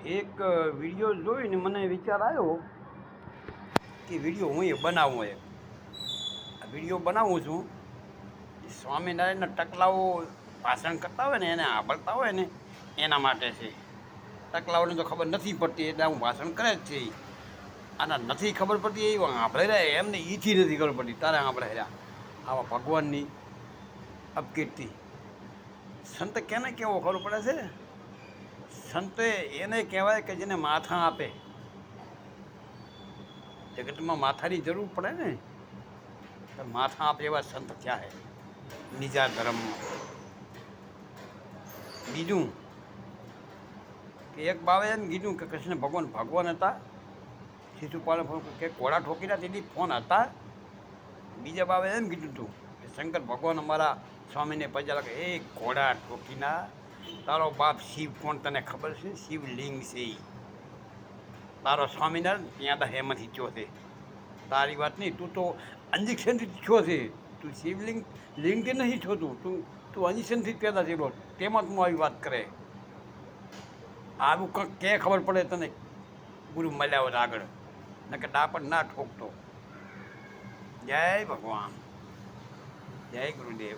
એક વિડીયો જોઈને મને વિચાર આવ્યો કે વિડીયો હું એ બનાવું. આ વિડીયો બનાવું છું. સ્વામિનારાયણના ટકલાઓ ભાષણ કરતા હોય ને, એને સાંભળતા હોય ને, એના માટે છે. ટકલાઓને તો ખબર નથી પડતી એટલે હું ભાષણ કરે જ છે. આના નથી ખબર પડતી એ સાંભળે રહ્યા, એમને એથી નથી ખબર પડતી તારે સાંભળે રહ્યા. આવા ભગવાનની અપકીર્તિ સંત કેને કેવો ખબર પડે છે? સંતે એને કહેવાય કે જેને માથા આપે. જગતમાં માથાની જરૂર પડે ને, તો માથા આપે એવા સંત થયા છે નિજા ધર્મમાં. બીજું કે એક બાવે એમ કીધું કે કૃષ્ણ ભગવાન હતા, શિશુપાલ કે ઘોડા ઠોકીના તેથી ફોન હતા. બીજા બાવે એમ કીધું હતું કે શંકર ભગવાન અમારા સ્વામીને પજા લાગે, એ ઘોડા ઠોકીના તારો બાપ શિવ કોણ તને ખબર છે? શિવલિંગ છે તારો સ્વામિનારાયણ. ત્યાં તો હેમાંથી થયો છે, તારી વાત નહીં. તું તો અંજેક્શનથી થયો છે, તું શિવલિંગ લિંગથી નથી થતું, તું અંજેક્શનથી જ પેદા થયેલો. તેમાં તું આવી વાત કરે. આવું કંઈક ક્યાં ખબર પડે તને? ગુરુ મળ્યા હોત આગળ, ન કે ડાપણ ના ઠોકતો. જય ભગવાન, જય ગુરુદેવ.